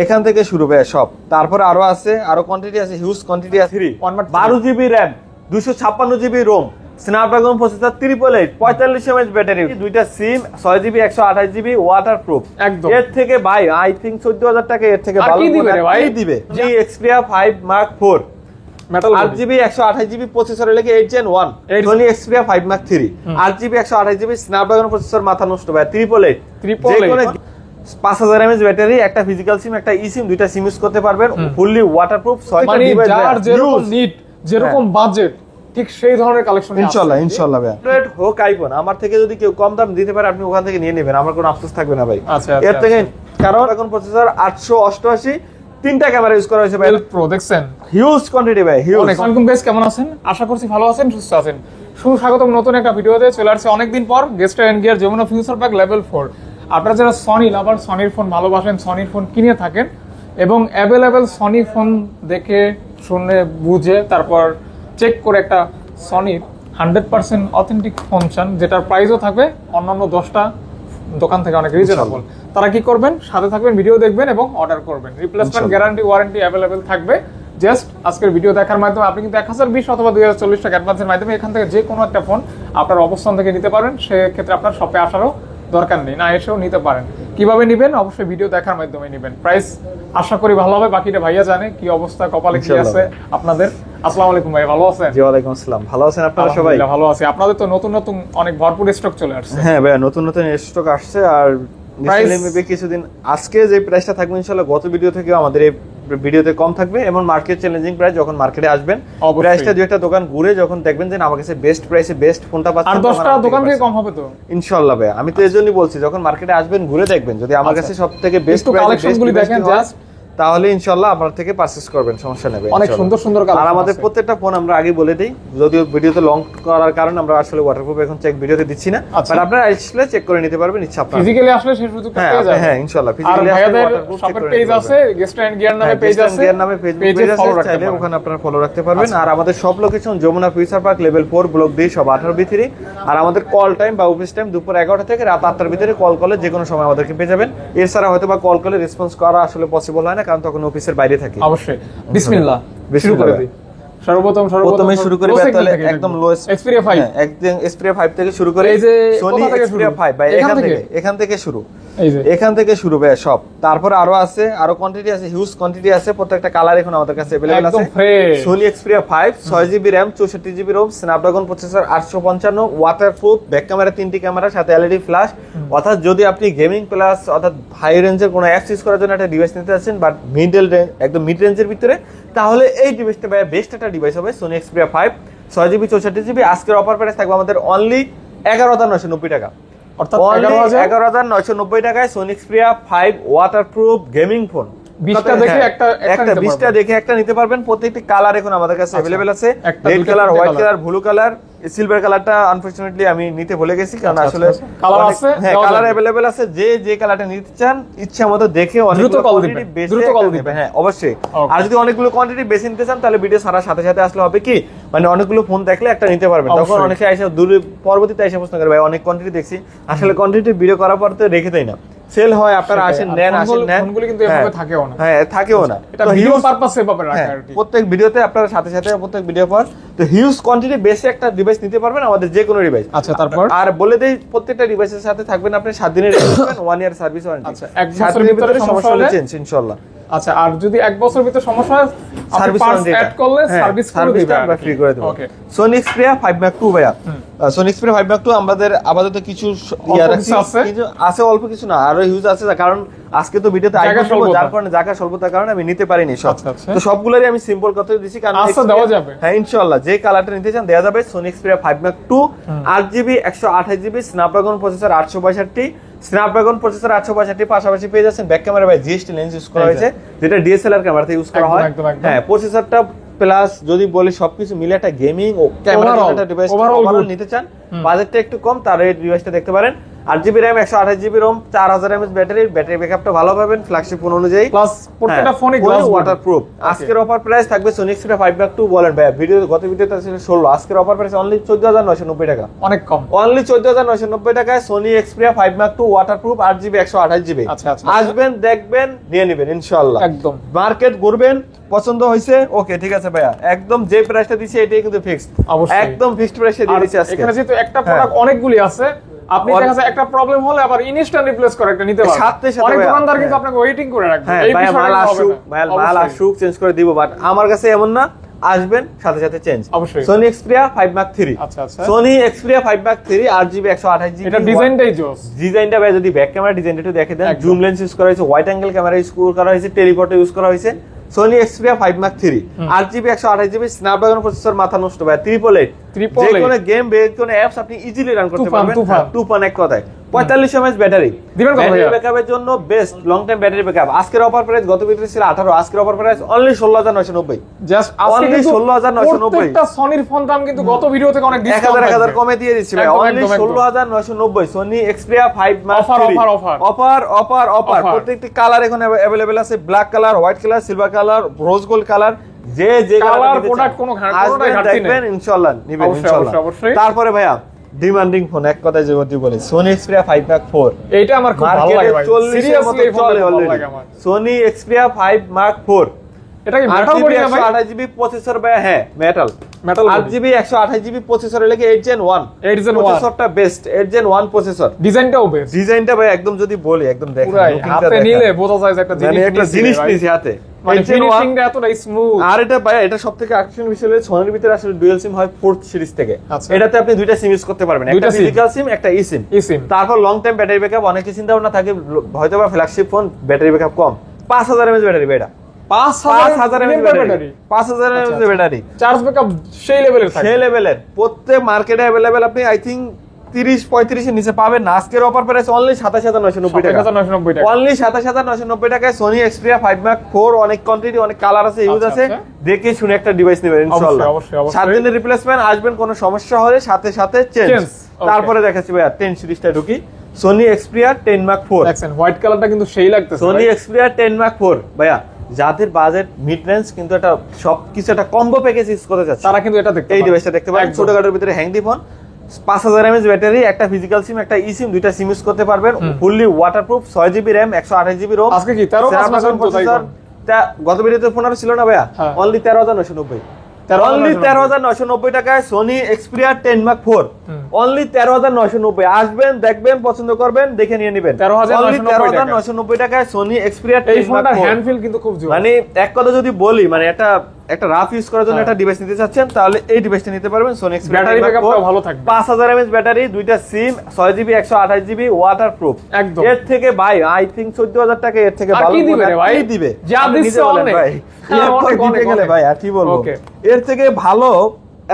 এখান থেকে শুরু ভাই সব। তারপরে আরো আছে, আরো কোয়ান্টিটি আছে, হিউজ কোয়ান্টিটি আছে। 12GB RAM, 256GB ROM, Snapdragon processor, 888, 45 mAh battery, দুইটা সিম, 6GB 128GB ওয়াটারপ্রুফ। এর থেকে ভাই আই থিংক 14000 টাকা এর থেকে ভালো কি দিবে? জি Xperia 5 Mark 4 8GB 128GB processor লাগে 8 Gen 1 Sony Xperia 5 Mark 3 8GB 128GB Snapdragon processor মাথা নষ্ট ভাই 888 5000 mAh ব্যাটারি, একটা ফিজিক্যাল সিম, একটা ই সিম, দুইটা সিম ইউজ করতে পারবেন, ফুললি ওয়াটারপ্রুফ, 6টা ডিভাইস, যার যেরকম নিড যেরকম বাজেট ঠিক সেই ধরনের কালেকশন ইনশাআল্লাহ ভাই। অ্যান্ড্রয়েড হোক আইফোন, আমার থেকে যদি কেউ কম দাম দিতে পারে আপনি ওখান থেকে নিয়ে নেবেন, আমার কোনো আফসোস থাকবে না ভাই। এর থেকে কারণ এখন প্রসেসর 888, তিনটা ক্যামেরা ইউজ করা হয়েছে ভাই। প্রো দেখছেন, হিউজ কোয়ান্টিটি ভাই, হিউজ। আসসালামু আলাইকুম গাইস, কেমন আছেন? আশা করছি ভালো আছেন, সুস্থ আছেন। স্বাগতম নতুন একটা ভিডিওতে। চলে আসছে অনেকদিন পর Guest and Gear Jamuna Future Park level 4। আপনারা যারা সনি লাভার, সনির ফোন ভালোবাসেন, সনির ফোন কিনে থাকেন এবং অ্যাভেলেবেল সনি ফোন দেখে শুনে বুঝে তারপর চেক করে একটা সনির 100% অথেন্টিক ফোন চান, যেটার প্রাইসও থাকবে অন্যান্য 10টা দোকান থেকে অনেক রিজনেবল, তারা কি করবেন? সাথে থাকবেন, ভিডিও দেখবেন এবং অর্ডার করবেন। রিপ্লেসমেন্ট গ্যারান্টি, ওয়ারেন্টি অ্যাভেলেবেল থাকবে। জাস্ট আজকের ভিডিও দেখার মাধ্যমে আপনি কিন্তু 1020 অথবা 2040 টাকা অ্যাডভান্সের মাধ্যমে এখান থেকে যে কোনো একটা ফোন আপনার অবস্থান থেকে নিতে পারেন। সেক্ষেত্রে আপনার শপে আসারও দরকার নেই, না এসেও নিতে পারেন। কিভাবে নিবেন? অবশ্যই ভিডিও দেখার মাধ্যমে নিবেন। প্রাইস আশা করি ভালো হবে, বাকিটা ভাইয়া জানে কি অবস্থা, কপালে কি আছে আপনাদের। আসসালামু আলাইকুম ভাই, ভালো আছেন? জি ওয়ালাইকুম আসসালাম, ভালো আছেন আপনারা সবাই? ভালো আছি। আপনাদের তো নতুন নতুন অনেক ভরপুর স্টক চলে আসছে। হ্যাঁ ভাই, নতুন নতুন স্টক আসছে। আর কিছুদিন আজকে যে প্রাইসটা থাকবে ইনশাআল্লাহ গত ভিডিও থেকে আমাদের এই ভিডিওতে কম থাকবে এবং মার্কেট চ্যালেঞ্জিং প্রাইস। যখন মার্কেটে আসবেন প্রাইসটা দুইটা দোকান ঘুরে যখন দেখবেন যে আমার কাছে বেস্ট প্রাইসে বেস্ট ফোনটা পাচ্ছেন, আর 10টা দোকান থেকে কম হবে তো ইনশাআল্লাহ ভাই। আমি তো এজন্যই বলছি যখন মার্কেটে আসবেন ঘুরে দেখবেন, যদি আমার কাছে সবথেকে বেস্ট কালেকশনগুলো দেখেন জাস্ট, তাহলে ইনশাআল্লাহ আপনার থেকে পারচেজ করবেন, সমস্যা নেই। অনেক সুন্দর সুন্দর কালার। আর আমাদের প্রত্যেকটা ফোন আমরা আগে বলে দেই, যদিও ভিডিওতে লং করার কারণে আমরা আসলে ওয়াটারপ্রুফ এখন চেক ভিডিওতে দিচ্ছি না, বাট আপনারা আসলে চেক করে নিতে পারবেন ইচ্ছা আপনার। ফিজিক্যালি আসলে সেই সুযোগটা পেয়ে যাবেন। হ্যাঁ ইনশাআল্লাহ ফিজিক্যালি আসলে ওয়াটারপ্রুফ শপের পেজ আছে, গেস্ট এন্ড গিয়ার নামে পেজ আছে, গিয়ার নামে ফেসবুক পেজ আছে, চাইলে ওখানে আপনারা ফলো রাখতে পারবেন। আর আমাদের সব location Jamuna Future Park level 4 block D সব 18B3। আর আমাদের কল টাইম বা অফিস টাইম দুপুর 11টা থেকে রাত 8টার ভিতরে। কল করলে যে কোনো সময় আমাদেরকে পেয়ে যাবেন। এছাড়া হয়তো বা কল করলে রেসপন্স করা আসলে পসিবল হয় না, কারণ তখন অফিসের বাইরে থাকি। অবশ্যই বিসমিল্লাহ শুরু করে দিই। প্রথমে শুরু করি তাহলে একদম লোয়েস্ট Xperia 5, একদম Xperia 5 থেকে শুরু করে এই যে Sony Xperia 5 ভাই, এখান থেকে শুরু, এখান থেকে শুরু ভাই সব। তারপর আরো আছে, আরো কোয়ান্টিটি আছে, হিউজ কোয়ান্টিটি আছে। প্রত্যেকটা কালার এখন আমাদের কাছে अवेलेबल আছে। Sony Xperia 5 6GB RAM 64GB ROM, Snapdragon processor 855, waterproof, back camera 3টি ক্যামেরা, সাথে LED ফ্ল্যাশ। অর্থাৎ যদি আপনি গেমিং প্লাস অর্থাৎ হাই রেঞ্জের কোনো অ্যাপস ইউজ করার জন্য একটা ডিভাইস নিতে যাচ্ছেন, বাট মিডল রেঞ্জ একদম মিড রেঞ্জের ভিতরে, তাহলে এই ডিভাইসটা ভাই বেস্ট একটা ডিভাইস হবে Sony Xperia 5 6GB 64GB। আজকের অফার প্রাইস থাকবে আমাদের অনলি 11990 টাকা, অর্থাৎ 11990 টাকায় Sony Xperia 5 waterproof gaming phone. 20টা দেখে একটা নিতে পারবেন। প্রত্যেকটি কালার এখন আমাদের কাছে अवेलेबल আছে, red colour, white colour, blue colour, silver কালারটা আনফরচুনেটলি আমি নিতে ভুলে গেছি, কারণ আসলে কালার আছে, হ্যাঁ কালার अवेलेबल আছে। যে কালারটা নিতে চান ইচ্ছা মতো দেখে অনেকগুলো কোয়ান্টিটি বেশি, হ্যাঁ অবশ্যই। আর যদি অনেকগুলো কোয়ান্টিটি বেশি নিতে চান তাহলে ভিডিও সারার সাথে সাথে আসলে হবে কি, মানে অনেকগুলো ফোন দেখলে একটা নিতে পারবেন। তখন অনেকে এসে দূরে পরবর্তীতে এসে প্রশ্ন করে ভাই অনেক কোয়ান্টিটি দেখছি, আসলে কোয়ান্টিটি ভিডিও করার পর তো রেখে দেই না, সেল হয়, আপনারা আসেন নেন, ফোনগুলো কিন্তু এভাবে থাকেও না। হ্যাঁ থাকেও না, এটা ভিডিও পারপাসে পাবে রাখা আর কি। প্রত্যেক ভিডিওতে আপনারা সাথে সাথে প্রত্যেক ভিডিও পর তো হিউজ কোয়ান্টিটি বেশি একটা ডিভাইস নিতে পারবেন, আমাদের যে কোনো ডিভাইস। আচ্ছা তারপর আর বলে দেই প্রত্যেকটা ডিভাইসের সাথে থাকবেন আপনি 7 দিনের রিপ্লেসমেন্ট, 1 ইয়ার সার্ভিস ওয়ারেন্টি। আচ্ছা 1 বছরের ভিতরে সমস্যা হলে চেঞ্জ ইনশাআল্লাহ। আচ্ছা আর যদি 1 বছরের ভিতর সমস্যা হয় সার্ভিস অ্যাড করলে সার্ভিস করে দিবেন, আমরা ফ্রি করে দেব। ওকে Sony Xperia 5 Mark 2 ভাইয়া, Sony Xperia 5 Mark 2 আমাদের আপাতত কিছু আছে, অল্প কিছু না, আরো হিউজ আছে। কারণ আজকে তো ভিডিওতে যার কারণে জায়গা স্বল্পতার কারণে আমি নিতে পারিনি সব। তো সবগুলোরই আমি সিম্পল কথা দিছি, কারণ দেওয়া যাবে। হ্যাঁ ইনশাআল্লাহ যে কালারটা নিতে চান দেওয়া যাবে। Sony Xperia 5 Mark 2 8GB 128GB Snapdragon processor 862, Snapdragon processor 862 পাশাপাশি পেয়ে যাচ্ছেন back camera by GST lens use করা হয়েছে, যেটা ডিএসএলআর ক্যামেরাতে ইউজ করা হয়। হ্যাঁ প্রসেসরটা প্লাস যদি বলি সবকিছু মিলে একটা গেমিং ও ক্যামেরা একটা ডিভাইস ওভারঅল নিতে চান, বাজেটটা একটু কম, তার এই ডিভাইসটা দেখতে পারেন। 8GB RAM 128GB ROM 4000 mAh battery ব্যাকআপটা ভালো পাবেন ফ্ল্যাগশিপ ফোন অনুযায়ী প্লাস প্রত্যেকটা ফোনে গ্লাস ওয়াটারপ্রুফ। আজকের অফার প্রাইস থাকবে Sony Xperia 5 Mark II বলেন ভাই গত ভিডিওতে ছিল 16, আজকের অফার প্রাইস অনলি 14990 টাকা, অনেক কম, অনলি 14990 টাকায় Sony Xperia 5 Mark II waterproof 8GB 128GB। আচ্ছা আচ্ছা, আসবেন দেখবেন নিয়ে নেবেন ইনশাআল্লাহ, একদম মার্কেট ঘুরবেন পছন্দ হয়েছে ওকে ঠিক আছে ভাইয়া, একদম যে প্রাইসটা দিছি এটাই কিন্তু ফিক্সড, অবশ্যই একদম ফিক্সড প্রাইসে দিয়ে দিছি আজকে। এখানে যেহেতু একটা প্রোডাক্ট অনেকগুলি আছে, আপনি দেখা যাচ্ছে একটা প্রবলেম হলে আবার ইনস্ট্যান্ট রিপ্লেস করে একটা নিতে পারবেন। সাথে সাথে অনেক ভাইয়া, দোকানদার কিন্তু আপনাকে ওয়েটিং করে রাখবে, হ্যাঁ এই ভাইয়া বিষয়টা মাল হবে আসুক, না। মাল অবশ্যই। আসুক চেঞ্জ করে দিব, বাট আমার কাছে এমন না, আসবেন সাথে সাথে চেঞ্জ। অবশ্যই। Sony Xperia 5 Mark III, আচ্ছা আচ্ছা, Sony Xperia 5 Mark III 8GB 128GB। এটা ডিজাইনটাই জোস, ডিজাইনটা ভাই যদি ব্যাক ক্যামেরা ডিজাইনটা একটু দেখে দেন, একদম। জুম লেন্স ইউজ করা হয়েছে, ওয়াইড অ্যাঙ্গেল ক্যামেরা ইউজ করা হয়েছে, টেলিপোর্ট ইউজ করা হয়েছে। Sony Xperia 5 Mark III 8GB 128GB Snapdragon processor, মাথা নষ্ট ভাই, 888 যে কোনো গেম কোনো অ্যাপস আপনি ইজিলি রান করতে পারবেন। তুফান এক কথায় 45 mAh ব্যাটারি দিবেন কত ভাইয়া? ব্যাকআপের জন্য best long time battery backup. আজকের অফার প্রাইস গত ভিডিওতে ছিল 18, আজকের offer price only 16990, just Only 16,990 প্রত্যেকটা সনির ফোন দাম কিন্তু গত ভিডিও থেকে অনেক ডিসকাউন্ট 1000 কমে দিয়ে দিচ্ছি ভাই, একদম, অনলি একদম, একদম। 16990 Sony Xperia 5 Mark offer, III। Offer. Offer প্রত্যেকটি কালার এখন अवेलेबल আছে, black colour, white colour, silver colour, rose gold colour, যে কালার প্রোডাক্ট কোনো আসবেন দেখবেন ইনশাআল্লাহ নিবেন ইনশাআল্লাহ। অবশ্যই। তারপরে ভাইয়া ডিমান্ডিং ফোন এক কথায় যেমন বলি Sony Xperia 5 Mark IV, এইটা আমার খুব ভালো লাগে ভাই, সিরিয়াসলি এই ফোনটা ভালো লাগে আমার। Sony Xperia 5 Mark IV, এটা কি মেটাল বডি না ভাই? 128GB প্রসেসর ভাই, হ্যাঁ মেটাল 8GB 128GB প্রসেসর, লাগে 8 Gen 1 প্রসেসরটা বেস্ট, 8 Gen 1 প্রসেসর, ডিজাইনটাও বেস্ট, ডিজাইনটা ভাই একদম যদি বলি একদম দেখেন পুরাই লুকিংটা হাতে দেখেন, নিলে বোঝা যায় যে একটা মানে একটা জিনিস নিছি হাতে, মানে 8 Gen 1। ফিনিশিংটা এতটা স্মুথ। আর এটা ভাই এটা সবথেকে আকর্ষণীয় বিষয় হলো Sony ভিতরে আসলে ডুয়াল সিম হয় 4th সিরিজ থেকে, আচ্ছা। এটাতে আপনি দুইটা সিম ইউজ করতে পারবেন, একটা দুইটা SIM। ফিজিক্যাল সিম একটা ই সিম। eSIM তারপর লং টাইম ব্যাটারি ব্যাকআপ, অনেকে চিন্তা ভাবনা থাকে হয়তো বা ফ্ল্যাগশিপ ফোন ব্যাটারি ব্যাকআপ কম, 5000 mAh ব্যাটারি ভাই, এটা 5000 mAh battery, 5000 mAh battery, charge backup সেই লেভেলের থাকে, সেই লেভেলের প্রত্যেক মার্কেটে अवेलेबल, আপনি আই থিং 30-35 এর নিচে পাবেন না। আজকের অফার প্রাইস অনলি 27990 টাকা, 7990 টাকা, অনলি 27990 টাকায় Sony Xperia 5 Mark IV, অনেক কোয়ান্টিটি অনেক কালার আছে, ইউজ আচ্ছা, আছে, আচ্ছা। দেখে শুনে একটা ডিভাইস নেবেন ইনশাআল্লাহ। অবশ্যই, অবশ্যই। 7 দিনের রিপ্লেসমেন্ট, আসবেন কোনো সমস্যা হলে সাথে সাথে চেঞ্জ। Okay. তারপরে দেখাচ্ছি ভাইয়া 10 সিরিজটা ঢুকি, Sony Xperia 10 Mark IV, দেখছেন হোয়াইট কালারটা কিন্তু সেই লাগতেছে Sony ভাই। Xperia 10 Mark IV ভাইয়া, যাদের বাজেট মিড রেঞ্জ কিন্তু এটা সবকিছু একটা কম্বো প্যাকেজ ইউজ করতে যাচ্ছে, তারা কিন্তু এটা দেখতে এই পারে। ডিভাইসটা দেখতে পারেন, একদম। ছোটখাটোর ভিতরে হ্যাংডি ফোন, 5000 mAh ব্যাটারি, একটা ফিজিক্যাল সিম একটা ই সিম, দুইটা সিম ইউজ করতে পারবেন, fully waterproof, 6GB RAM 128GB ROM। আজকে কি 13 Snapdragon প্রসেসর, গত ভিডিওতে ফোন ছিল না ভাইয়া, হ্যাঁ। অনলি 13990, অনলি 13990 টাকায় Sony Xperia 10 Mark IV, only 13990। আসবেন দেখবেন পছন্দ করবেন দেখে নিয়ে নেবেন, 13990 টাকায় Sony Xperia এই 10 Mark ফোনটার IV। হ্যান্ড ফিল কিন্তু খুব জোর, মানে এক কথা যদি বলি, মানে একটা রাফ ইউজ করার জন্য একটা ডিভাইস নিতে চাচ্ছেন তাহলে এই ডিভাইসটা নিতে পারবেন, Sony Xperia battery 10 Mark ব্যাকআপটাও IV, ভালো থাকবে, 5000 mAh ব্যাটারি, দুইটা সিম, 6GB 128GB ওয়াটারপ্রুফ। একদম। এর থেকে ভাই আই থিংক 14000 টাকা এর থেকে আর ভালো কি দিবে ফোন রে আর ভাই? কি দিবে? যা আপনি দিচ্ছে নিজে বলেন অনেক। ভাই, হ্যাঁ, এরপর অনেক, দিতে অনেক, গেলে অনেক। ভাই আর কি বলবো, Okay. এর থেকে ভালো,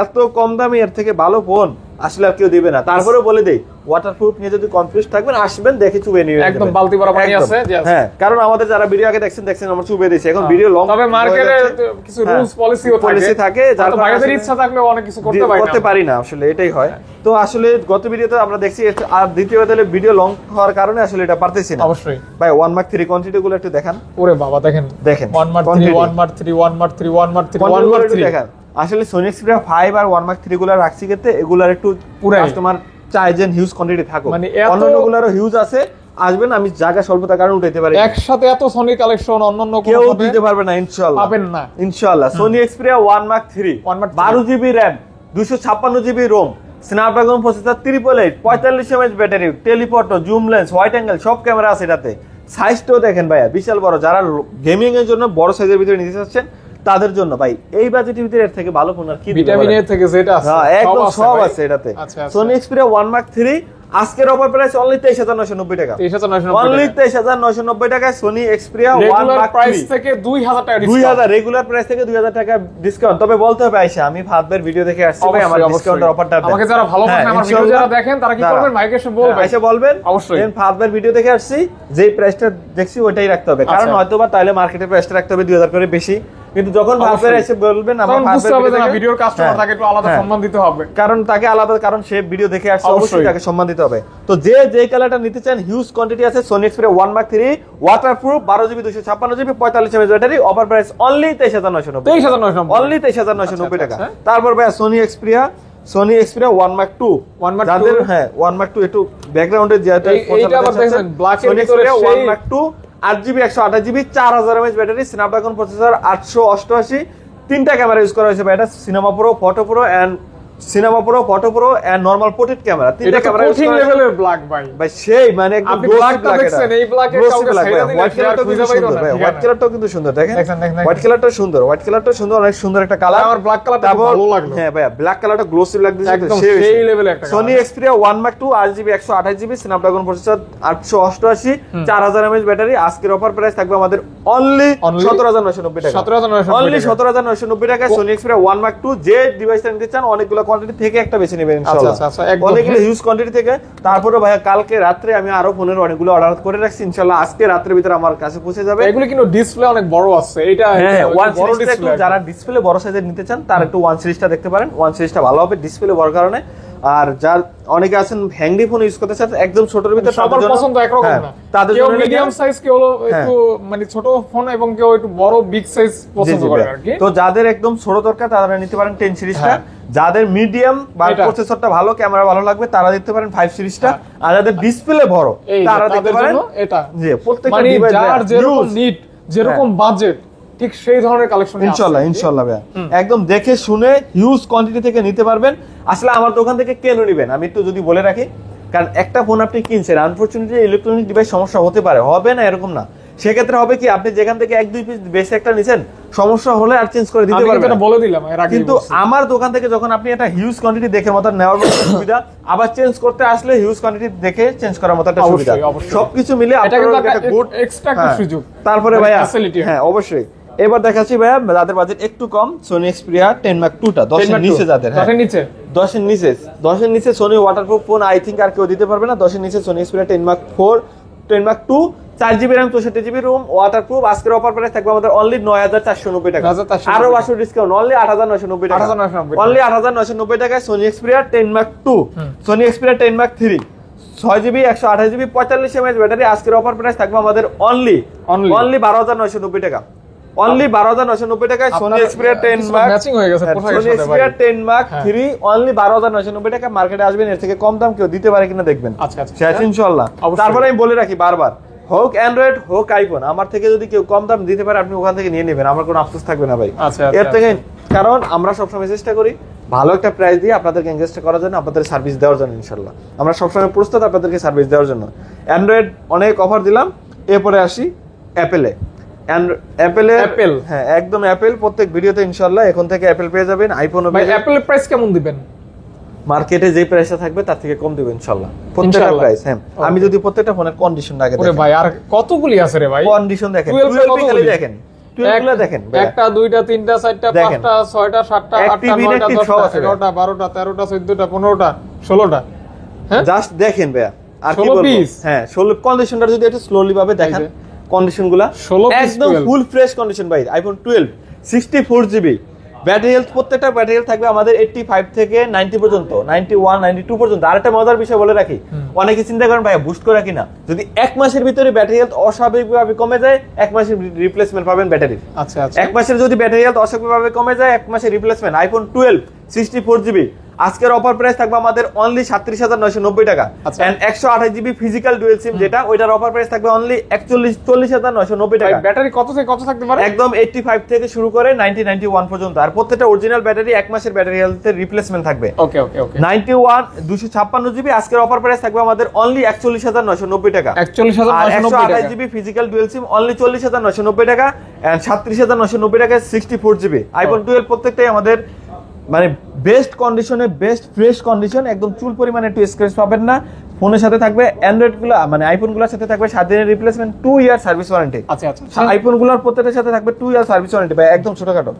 এত কম দামি এর থেকে ভালো ফোন আসলে আর কেউ দিবে না। তারপরে বলে দেই ওয়াটারপ্রুফ নিয়ে যদি কনফিউজ থাকবেন, আসবেন দেখে চুবে নিয়ে একদম বালতি ভরা পানি আছে, yes। হ্যাঁ, কারণ আমাদের যারা ভিডিও আগে দেখছেন আমরা চুবে দিয়েছি, এখন ভিডিও লং, তবে মার্কেটে কিছু রুলস পলিসিও থাকে, যার ভাইদের ইচ্ছা থাকলেও অনেক কিছু করতে পারি না, আসলে এটাই হয়। তো আসলে গত ভিডিওতে আমরা দেখছি, আর দ্বিতীয় ভিডিও লং হওয়ার কারণে আসলে এটা পারতেছি না। অবশ্যই ভাই 1 Mark III কোয়ান্টিটি গুলো একটু দেখান। ওরে বাবা দেখেন 1 Mark III, 1 Mark III, 1 Mark III, 1 Mark III, 1 quantity Mark একটু III। দেখান। আসলে Sony Xperia 5 আর 1 Mark III গুলো রাখছি ক্ষেত্রে এগুলার একটু পুরাই। কাস্টমার চাই যে হিউজ কোয়ান্টিটি থাকুক, মানে এত- অন্যগুলোরও হিউজ আছে, আসবেন, আমি জায়গা স্বল্পতার কারণে উঠাইতে পারি না। একসাথে এত সনি কালেকশন অন্যান্য কোনো কেউ শপে দিতে পারবে না ইনশাআল্লাহ, পাবেন না। ইনশাআল্লাহ। Sony Xperia 1 Mark III 1 Mark III 12GB RAM 256GB ROM, Snapdragon processor, 888 45 mAh battery, teleport, zoom lens, wide angle সব ক্যামেরা আছে এটাতে। সাইজটাও দেখেন ভাইয়া বিশাল বড়, যারা গেমিং এর জন্য বড় সাইজের ভিতরে নিতে চাচ্ছেন তাদের জন্য ভাই এই বাজেটের ভিতরে এর থেকে ভালো ফোন আর কি দিতে ভিটামিন পারে? এ থেকে যেটা আছে হ্যাঁ, একদম সব ভাই। আছে এটাতে। আচ্ছা, আচ্ছা। Sony Xperia 1 Mark III আজকের অফার প্রাইস অনলি 23990 টাকা, 23990 অনলি টাকা। 23990 টাকায় Sony Xperia 1 regular Mark price III, থেকে 2000 টাকা 2000 রেগুলার প্রাইস থেকে 2000 টাকা ডিসকাউন্ট। তবে বলতে হবে আয়েশা, আমি ফাদবের ভিডিও দেখে আসছি ভাই, আমার ডিসকাউন্টের অফারটা দেন। আমাকে যারা ভালো হ্যাঁ, পান আমার ভিডিও ইনশাআল্লাহ। যারা দেখেন তারা কি দাঁড়া। করবেন, ভাইকে এসে বলবেন, আয়েশা বলবেন অবশ্যই। দেন ফাদবের ভিডিও দেখে আসছি, যেই প্রাইসটা দেখছি ওইটাই রাখতে হবে, কারণ আচ্ছা। হয়তো বা তাইলে মার্কেটের প্রাইসটা রাখতে হবে 2000 করে বেশি, কিন্তু যখন ভার্চুয়ালি এসে বলবেন আমরা তখন বুঝতে হবে যে না ভিডিওর কাস্টমার, তাকে একটু আলাদা হ্যাঁ। সম্মান দিতে হবে। কারণ তাকে আলাদা, কারণ সে ভিডিও দেখে আসছে, অবশ্যই অবশ্যই। তাকে সম্মান দিতে হবে। তো যে কালারটা নিতে চান, হিউজ কোয়ান্টিটি আছে। Sony Xperia 1 Mark 3 waterproof, 12GB 256GB 45 mAh battery, offer price only 23,990, 23,990, only 23,990 টাকা। আচ্ছা। তারপর ভাই সোনি এক্সপিরিয়া 1 Mark 2, 1 Mark যাদের 2 হ্যাঁ 1 Mark 2 একটু ব্যাকগ্রাউন্ডে যেটা এইটা আবার দেখেন ব্ল্যাক এর ভিতরে 1 সেই Mark 2 8GB 128GB 4000 mAh battery, Snapdragon processor 888, তিনটা ক্যামেরা ইউজ করা হয়েছে ভাই। এটা cinema pro, photo pro and normal portrait camera, তিনটা ক্যামেরা ইউজ কঠিন করা হয়েছে লেভেলের ব্ল্যাক ভাই। ভাই। সেই মানে একদম আপনি glossy black টা black দেখছেন, এটা। এই black এর Glossy কাউকে black ছেড়ে ভাই। দিলে হোয়াইট সে আর কালারটাও কিন্তু খুঁজে পাইতো সুন্দর না, ভাই, ঠিক হোয়াইট আছে? কালারটাও কিন্তু সুন্দর, দেখেন দেখেন। হোয়াইট কালারটাও সুন্দর, হোয়াইট কালারটাও সুন্দর, অনেক সুন্দর একটা কালার। আমার black colourটা খুব ভালো লাগলো। হ্যাঁ ভাই, ব্ল্যাক কালারটা গ্লোসি ব্ল্যাক দিয়েছে, একদম সেই level এর একটা Sony colour। Xperia 1 Mark 2 8GB 128GB Snapdragon processor 888, 4000 mAh battery. আজকের অফার প্রাইস থাকবে আমাদের অনলি 17,990 টাকা, 17,990 অনলি 17,990 টাকায় সোনি এক্সপিরিয়া 1 Mark 2। যে ডিভাইসটা নিতে চান অনেকগুলো কোয়ান্টিটি থেকে একটা বেছে নেবেন ইনশাআল্লাহ, আচ্ছা, একদম। অনেকগুলো হিউজ কোয়ান্টিটি থেকে। তারপরে ভাইয়া কালকে রাত্রে আমি আরো ফোনের অনেকগুলো অর্ডার করে রাখছি, ইনশাআল্লাহ আজকে রাত্রের ভিতরে আমার কাছে পৌঁছে যাবে। এগুলো কিন্তু ডিসপ্লে অনেক বড় আছে, এটা হ্যাঁ, একটু ওয়ান বড় সিরিজটা একটু ডিসপ্লে। যারা ডিসপ্লে বড় সাইজের নিতে চান তার একটু ওয়ান সিরিজটা দেখতে পারেন, ওয়ান সিরিজটা ভালো হবে ডিসপ্লে বড় কারণে। আর যার অনেকে আছেন হ্যাংরি ফোন ইউজ করতে চান একদম ছোটর ভিতরে, সবার পছন্দ একরকম হ্যাঁ, না, তাদের কেউ জন্য মিডিয়াম সাইজ, কেউ একটু মানে ছোট ফোন, এবং কেউ একটু বড় বিগ সাইজ পছন্দ করে আর কি। তো যাদের একদম ছোট দরকার তারা নিতে পারেন 10 সিরিজটা, হ্যাঁ। যাদের মিডিয়াম বা এটা। প্রসেসরটা ভালো, ক্যামেরা ভালো লাগবে তারা দেখতে পারেন 5 সিরিজটা, আর যাদের ডিসপ্লে বড় এই তারা দেখতে তাদের পারেন জন্য এটা। জি, প্রত্যেকটা মানে ডিভাইস যার যেরকম নিড, যেরকম বাজেট, ঠিক সেই ধরনের কালেকশন ইনশাআল্লাহ ভাইয়া একদম দেখে শুনে হিউজ কোয়ান্টিটি থেকে নিতে পারবেন। আসলে আমার দোকান থেকে কেন নিবেন আমি একটু যদি বলে রাখি, কারণ একটা ফোন আপনি কিনছেন, আনফরচুনেটলি ইলেকট্রনিক ডিভাইস সমস্যা হতে পারে, হবে না এরকম না। সেক্ষেত্রে হবে কি, আপনি যেখান থেকে 1-2 পিস বেশি একটা নিছেন, সমস্যা হলে আর চেঞ্জ করে দিতে পারবেন, বলে দিলাম এর আগে। কিন্তু আমার দোকান থেকে যখন আপনি একটা হিউজ কোয়ান্টিটি দেখে মতো নেওয়ার মতো সুবিধা, আবার চেঞ্জ করতে আসলে হিউজ কোয়ান্টিটি দেখে চেঞ্জ করার মতো একটা সুবিধা, অবশ্যই। সবকিছু মিলে এটা আপনার কিন্তু একটা গুড এক্সট্রা একটা সুযোগ। তারপরে ভাইয়া ফ্যাসিলিটি। হ্যাঁ অবশ্যই। এবার দেখাচ্ছি ভাইয়া যাদের বাজেট একটু কম, সোনি এক্সপিরিয়া 10 Mark 2 টা 10 এর নিচে, যাদের 10 এর নিচে 10 এর নিচে Sony waterproof phone I think আর কেউ দিতে পারবে না। 10 এর নিচে Sony Xperia 10 Mark 4, 10 Mark 2, 4GB RAM 64GB ROM waterproof. আজকের অফার প্রাইস থাকবে আমাদের অনলি 9,490 টাকা, 9,490 আরো 500 ডিসকাউন্ট, অনলি 8,990 টাকা, 8,990 অনলি 8,990 টাকায় Sony Xperia 10 Mark 2, Sony Xperia 10 Mark 3, 6GB 128GB 45 mAh battery. আজকের অফার প্রাইস থাকবে আমাদের অনলি 12,990 টাকা, অনলি 12,990 টাকায় সোনি এক্সপিরিয়া 10 Mark ম্যাচিং হয়ে গেছে পোশাকের সোনি সাথে ভাই। এক্সপিরিয়া 10 Mark 3 অনলি 12,990 টাকা। মার্কেটে আসবেন, এর থেকে কম দাম কেউ দিতে পারে কিনা দেখবেন, আচ্ছা। শেষ ইনশাআল্লাহ। অবশ্যই। তারপরে আমি বলে রাখি বারবার, হোক অ্যান্ড্রয়েড হোক আইফোন, আমার থেকে যদি কেউ কম দাম দিতে পারে আপনি ওখান থেকে নিয়ে নেবেন, আমার কোনো আফসোস থাকবে না ভাই। আচ্ছা, এর থেকে কারণ আমরা সবসময় চেষ্টা করি ভালো একটা প্রাইস দিয়ে আপনাদেরকে এনগেজ করার জন্য, আপনাদের সার্ভিস দেওয়ার জন্য ইনশাআল্লাহ। আমরা সবসময় প্রস্তুত আপনাদেরকে সার্ভিস দেওয়ার জন্য। অ্যান্ড্রয়েড অনেক অফার দিলাম, এরপরে আসি অ্যাপেলে। অ্যাপেল হ্যাঁ একদম অ্যাপেল, প্রত্যেক ভিডিওতে ইনশাআল্লাহ এখন থেকে অ্যাপেল পেয়ে যাবেন, আইফোনও ভাই পেয়ে যাবেন। অ্যাপলের প্রাইস কেমন দিবেন? মার্কেটে যে প্রাইসটা থাকবে তার থেকে কম দেব ইনশাআল্লাহ, প্রত্যেকটা ইনশাআল্লাহ। প্রাইস। হ্যাঁ আমি যদি প্রত্যেকটা ফোনের কন্ডিশন আগে ওরে ভাই আর কতগুলি আছে রে ভাই, কন্ডিশন দেখেন, 12 12 কতগুলি? খালি দেখেন, 12 গুলো দেখেন, একটা দুইটা তিনটা চারটা দেখেন। পাঁচটা ছয়টা সাতটা আটটা Active, নয়টা inactive সব দশটা আছে ভাই। 11টা 12টা 13টা 14টা 15টা 16টা। হ্যাঁ জাস্ট দেখেন ভাইয়া, আর কি 16 বলবো, piece? হ্যাঁ 16 কন্ডিশনটা যদি একটু স্লোলি ভাবে দেখেন, এই যে। কন্ডিশনগুলো 16 piece একদম 12 ফুল ফ্রেশ কন্ডিশন ভাই। আইফোন 12 64GB ব্যাটারি হেলথ, প্রত্যেকটা ব্যাটারি হেলথ থাকবে আমাদের 85 থেকে 90 পর্যন্ত, 91 92 পর্যন্ত। আরেকটা মজার বিষয় বলে রাখি, অনেকে চিন্তা করেন ভাই বুস্ট করে কিনা, যদি এক মাসের ভিতরে ব্যাটারি হেলথ অস্বাভাবিকভাবে কমে যায়, এক মাসের রিপ্লেসমেন্ট পাবেন ব্যাটারি। আচ্ছা এক মাসের যদি ব্যাটারি হেলথ অস্বাভাবিকভাবে কমে যায়, এক মাসের রিপ্লেসমেন্ট। আইফোন 12 64GB আজকের অফার প্রাইস থাকবে আমাদের অনলি 37,990 টাকা, আচ্ছা। And 128GB physical dual SIM যেটা, ওইটার অফার প্রাইস থাকবে অনলি 40,990 টাকা। ব্যাটারি কত থেকে কত থাকতে পারে? একদম 85 থেকে শুরু করে 90 91 পর্যন্ত, আর প্রত্যেকটা অরিজিনাল ব্যাটারি এক মাসের ব্যাটারি হেলথের রিপ্লেসমেন্ট থাকবে। ওকে 91 256GB আজকের অফার প্রাইস থাকবে আমাদের অনলি 41,990 টাকা, আর 41,990 টাকা। 128GB physical dual SIM only 40,990 টাকা, এন্ড 37,990 টাকায় 64GB আইফোন 12। প্রত্যেকটাই আমাদের মানে বেস্ট কন্ডিশনে, বেস্ট ফ্রেশ কন্ডিশন, একদম চুল পরিমাণে একটু স্ক্র্যাচ পাবেন না। ফোনের সাথে থাকবে অ্যান্ড্রয়েড গুলো মানে আইফোন গুলোর সাথে থাকবে 7 দিনের রিপ্লেসমেন্ট, 2 ইয়ার সার্ভিস ওয়ারেন্টি। আচ্ছা আইফোন গুলোর প্রত্যেকটার সাথে থাকবে 2 ইয়ার সার্ভিস ওয়ারেন্টি ভাই, একদম ছোটখাটো।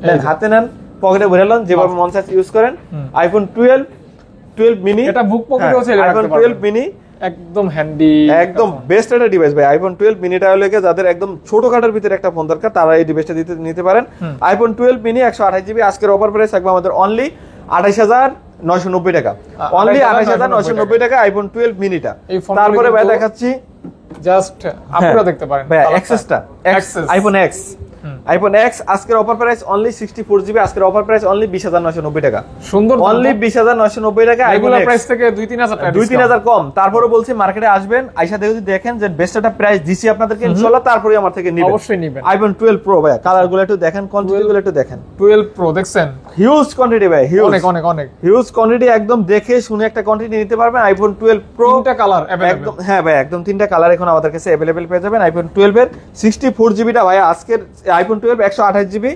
নেন হাতে নেন, পকেটে ভরে নেন, যেভাবে মন চায় ইউজ করেন। আইফোন 12 মিনি, এটা বুক পকেটেও ছেড়ে রাখতে আইফোন পারবেন। 12 মিনি একদম হ্যান্ডি, একদম বেস্ট একটা ডিভাইস ভাই। আইফোন 12 মিনিটা লেগে যাদের একদম ছোটখাটোর ভিতরে একটা ফোন দরকার তারা এই ডিভাইসটা নিতে পারেন। আইফোন 12 মিনি 128GB আজকের অফার প্রাইস থাকবে আমাদের অনলি 28,990 টাকা, অনলি 28,990 টাকা আইফোন 12 মিনিটা। তারপরে ভাই দেখাচ্ছি জাস্ট আপনারা দেখতে পারেন ভাই এক্সেসটা, আইফোন এক্স, আইফোন এক্স আজকের অফার প্রাইস অনলি 64GB আজকের অফার প্রাইস অনলি 20,990 টাকা, সুন্দর অনলি 20,990 টাকা। আইফোন প্রাইস থেকে 2-3,000 টাকা 2-3,000 কম। তারপরে বলছি মার্কেটে আসবেন, আইসা যদি দেখেন যে বেস্ট একটা প্রাইস দিছি আপনাদেরকে ইনশাআল্লাহ, তারপরে আমার থেকে নিবেন, অবশ্যই নিবেন। আইফোন 12 প্রো ভাই কালারগুলো একটু দেখেন, কোয়ান্টিটিগুলো একটু দেখেন। 12 প্রো দেখছেন, হিউজ কোয়ান্টিটি ভাই, হিউজ অনেক অনেক অনেক হিউজ কোয়ান্টিটি, একদম দেখে শুনে একটা কোয়ান্টিটি নিতে পারবেন। আইফোন 12 প্রো তিনটা কালার একদম, হ্যাঁ ভাই একদম 3টা কালার এখন আমাদের কাছে अवेलेबल পেয়ে যাবেন। আইফোন 12 এর 64GB টা ভাই আজকের আইফোন 12 128GB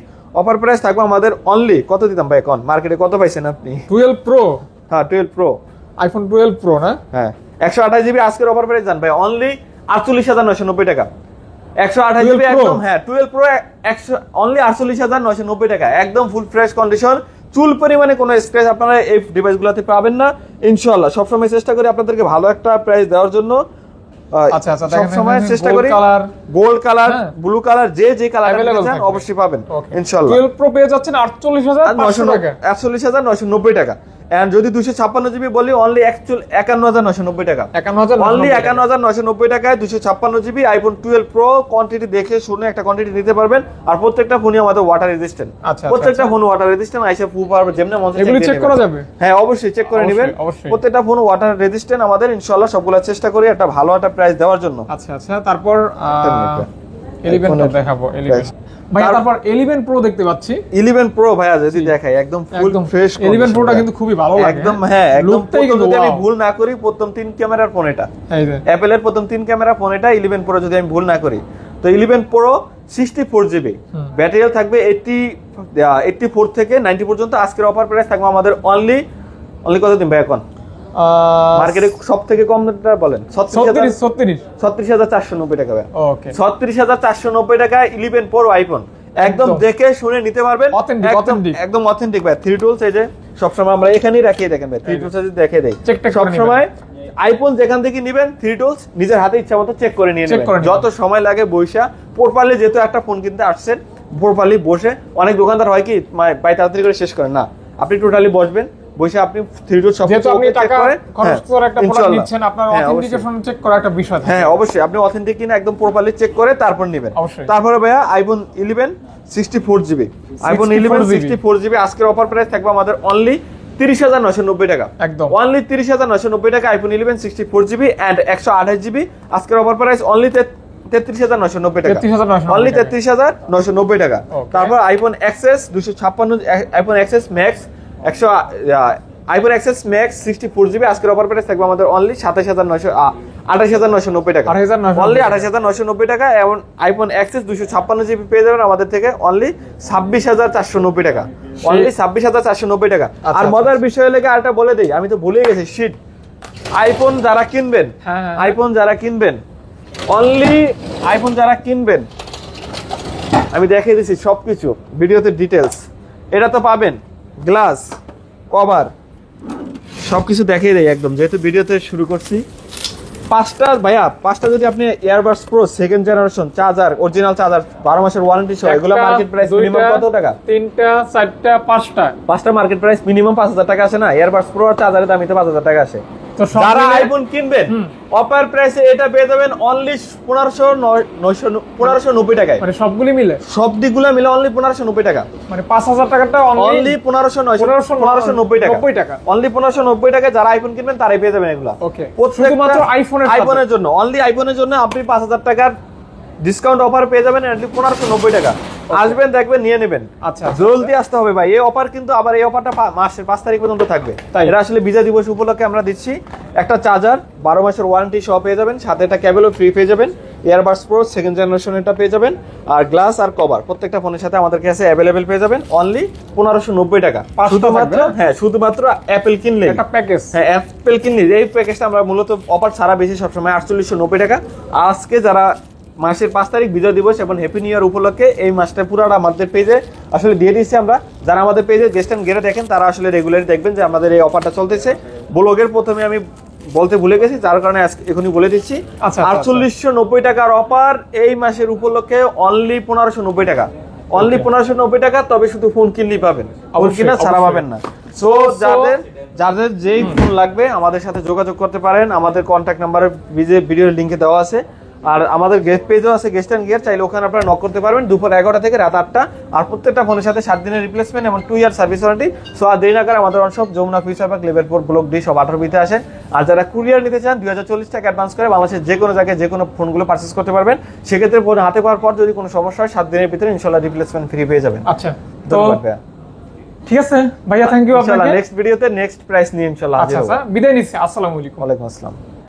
অফার প্রাইস থাকবে আমাদের অনলি কত দিতাম ভাই এখন মার্কেটে কত পাইছেন আপনি? 12 প্রো, হ্যাঁ 12 প্রো, আইফোন 12 প্রো না, হ্যাঁ 128GB আজকের অফার প্রাইস জান ভাই অনলি 48,990 টাকা, 128GB একদম, হ্যাঁ 12 প্রো অনলি 48,990 টাকা, একদম ফুল ফ্রেশ কন্ডিশন, চুল পরিমাণে কোনো স্ক্র্যাচ আপনারা এই ডিভাইসগুলোতে পাবেন না ইনশাআল্লাহ। সবসময় চেষ্টা করি আপনাদেরকে ভালো একটা প্রাইস দেওয়ার জন্য। আচ্ছা আচ্ছা, সব সময় চেষ্টা করি colour, gold colour, blue colour, যে কালার চান থাকবে। অবশ্যই পাবেন ইনশাআল্লাহ। 12 প্রো পেয়ে যাচ্ছেন 48,500 টাকা, 48,990 টাকা। এন্ড যদি 256GB বলি অনলি 51,990 টাকা, 51,990 অনলি 51,990 টাকায় 256GB আইফোন 12 প্রো। কোয়ান্টিটি দেখে শুনে একটা কোয়ান্টিটি নিতে পারবেন। আর প্রত্যেকটা ফোনই আমাদের ওয়াটার রেজিস্ট্যান্ট, প্রত্যেকটা ফোন ওয়াটার রেজিস্ট্যান্ট, আইসা ফু পারবে যেমনে মন চায় এগুলো চেক করা যাবে, হ্যাঁ অবশ্যই চেক করে নেবেন। প্রত্যেকটা ফোন ওয়াটার রেজিস্ট্যান্ট আমাদের ইনশাআল্লাহ, সবগুলা চেষ্টা করি একটা ভালো একটা প্রাইস দেওয়ার জন্য। আচ্ছা আচ্ছা, তারপর 11 টা দেখাবো। 11 ভাই, তারপর 11 প্রো দেখতে পাচ্ছি। 11 প্রো ভাইয়া যদি দেখাই একদম ফুল ফ্রেশ 11 প্রোটা কিন্তু খুবই ভালো লাগে, একদম, হ্যাঁ একদম। কিন্তু যদি আমি ভুল না করি প্রথম 3 ক্যামেরার ফোন এটা, এই যে অ্যাপলের প্রথম 3 ক্যামেরা ফোন এটা 11 প্রো যদি আমি ভুল না করি। তো 11 প্রো 64GB ব্যাটারিও থাকবে 84 থেকে 90 পর্যন্ত। আজকের অফার প্রাইস থাকবে আমাদের অনলি কত দিন ভাই এখন মার্কেটে সব থেকে কম রেটটা বলেন? 36,490 টাকা ভাই। ওকে, 36,490 টাকায় 11 প্রো আইফোন একদম দেখে শুনে নিতে পারবেন, একদম অথেন্টিক ভাই। 3 টুলস এই যে সবসময় আমরা এখানেই রাখিয়ে দেখেন ভাই, 3 টুলস যদি দেখে দেই সবসময় আইফোন যেখান থেকে নিবেন 3 টুলস নিজের হাতে ইচ্ছা মতো চেক করে নিয়ে নেবেন, যত সময় লাগে বইসা প্রপারলি। যেহেতু একটা ফোন কিনতে আসছেন প্রপারলি বসে, অনেক দোকানদার হয় কি ভাই তাড়াতাড়ি করে শেষ করেন না, আপনি টোটালি বসবেন বসে আপনি 3 টুলস সব যেহেতু আপনি টাকা খরচ করে একটা প্রোডাক্ট নিচ্ছেন, আপনার অথেন্টিকেশন চেক করা একটা বিষয় থাকে। হ্যাঁ অবশ্যই, আপনি অথেন্টিক কিনা একদম প্রপারলি চেক করে তারপর নেবেন। তারপরে ভাইয়া আইফোন 11 64GB, আইফোন 11 64GB আজকের অফার প্রাইস থাকবে আমাদের অনলি 30,990 টাকা, একদম অনলি 30,990 টাকা আইফোন 11 64GB এন্ড 128GB আজকের অফার প্রাইস অনলি 33,990 টাকা, অনলি 33,990 টাকা। তারপর iPhone XS 256, iPhone XS max 100, iPhone XS max 64GB আজকের অফার প্রাইস থাকবে আমাদের অনলি 28,990 টাকা, অনলি 28,990 টাকা। এবং আইফোন এক্সএস 256GB পেয়ে যাবেন আমাদের থেকে অনলি 26,490 টাকা, অনলি 26,490 টাকা। আর মজার বিষয় লেগে আরেকটা বলে দেই, আমি তো ভুলে গেছি শিট, আইফোন যারা কিনবেন, আইফোন যারা কিনবেন অনলি আইফোন যারা কিনবেন আমি দেখিয়ে দিচ্ছি সবকিছু ভিডিওতে ডিটেলস, এটা তো পাবেন গ্লাস কভার সবকিছু দেখিয়ে দেয় একদম, যেহেতু ভিডিওতে শুরু করছি। 5টা যদি আপনি earbuds pro second generation charger, original charger 12 মাসের ওয়ারেন্টি সহ, এগুলো মার্কেট প্রাইস মিনিমাম কত টাকা? 3টা 4টা 5টা মার্কেট প্রাইস মিনিমাম 5,000 টাকা আসে না? ইয়ারবাডস প্রো আর চার্জারের দামই তো 5,000 টাকা আসে। তো যারা আইফোন কিনবেন অফার প্রাইসে এটা পেয়ে যাবেন অনলি 1590 টাকায়, মানে সবগুলো মিলে সব দিকগুলো মিলে অনলি 1590 টাকা, মানে 5,000 টাকাটা অনলি 1590 টাকা, অনলি 1590 টাকা। যারা আইফোন কিনবেন তারাই পেয়ে যাবেন এগুলা। ওকে, শুধুমাত্র আইফোনের জন্য, অনলি আইফোনের জন্য আপনি 5,000 টাকার ডিসকাউন্ট অফার পেয়ে যাবেন অনলি 1590 টাকা। আসবেন দেখবেন নিয়ে নেবেন। আচ্ছা, জলদি আসতে হবে ভাই, এই অফার কিন্তু আবার এই অফারটা মাসের 5 তারিখ পর্যন্ত থাকবে। এটা আসলে বিজয় দিবস উপলক্ষে আমরা দিচ্ছি। একটা চার্জার 12 মাসের ওয়ারেন্টি সহ পেয়ে যাবেন, সাথে একটা কেবলও ফ্রি পেয়ে যাবেন, ইয়ারবাডস প্রো সেকেন্ড জেনারেশন এটা পেয়ে যাবেন, আর গ্লাস আর কভার প্রত্যেকটা ফোনের সাথে আমাদের কাছে अवेलेबल পেয়ে যাবেন অনলি 1590 টাকা। শুধুমাত্র অ্যাপল কিনলে একটা প্যাকেজ, হ্যাঁ অ্যাপল কিনলে এই প্যাকেজটা আমরা মূলত অফার ছাড়া বেশি সবসময় 4890 টাকা। আজকে যারা মাসের 5 তারিখ বিজয় দিবস এবং হ্যাপি নিউ ইয়ার উপলক্ষে এই মাসটা পুরোটা আমাদের পেজে আসলে দিয়ে দিচ্ছি আমরা। যারা আমাদের পেজে গেস্ট এন্ড গেরে দেখেন তারা আসলে রেগুলারই দেখবেন যে আমাদের এই অফারটা চলতেছে। ব্লগের প্রথমে আমি বলতে ভুলে গেছি, যার কারণে এখনই বলে দিচ্ছি। আচ্ছা, 4890 টাকার অফার এই মাসের উপলক্ষে, অনলি 1590 টাকা, অনলি 1590 টাকা। তবে শুধু ফোন কিনলেই পাবেন, ফোন কিনা ছাড়া পাবেন না। সো যাদের যেই ফোন লাগবে আমাদের সাথে যোগাযোগ করতে পারেন, আমাদের কন্ট্যাক্ট নাম্বারে ভিডিওর লিংকে দেওয়া আছে। আর আমাদের গেস্ট পেজও আছে, গেস্ট এন্ড গিয়ার, চাইলে ওখানে আপনারা নক করতে পারবেন দুপুর 11টা থেকে রাত 8টা। আর প্রত্যেকটা ফোনের সাথে 7 দিনের রিপ্লেসমেন্ট এবং 2 ইয়ার সার্ভিস ওয়ারেন্টি। সো আর দেরি না করে আমাদের অনশপ Jamuna Future Park level 4 block D সব 18 আসেন। আর যারা কুরিয়ার নিতে চান 2040 টাকা অ্যাডভান্স করে বাংলাদেশের যে কোনো জায়গায় যে কোনো ফোনগুলো পারচেজ করতে পারবেন। সেক্ষেত্রে ফোন হাতে পাওয়ার পর যদি কোনো সমস্যা হয় 7 দিনের ভিতরে ইনশাআল্লাহ রিপ্লেসমেন্ট ফ্রি পেয়ে যাবেন। আচ্ছা, তো ধন্যবাদ ভাইয়া। ঠিক আছে ভাইয়া, থ্যাংক ইউ আপনাকে। নেক্সট ভিডিওতে নেক্সট প্রাইস নিয়ে ইনশাআল্লাহ আচ্ছা, বিদায় নিচ্ছি। আসসালামু আলাইকুম। ওয়ালাইকুম আসসালাম।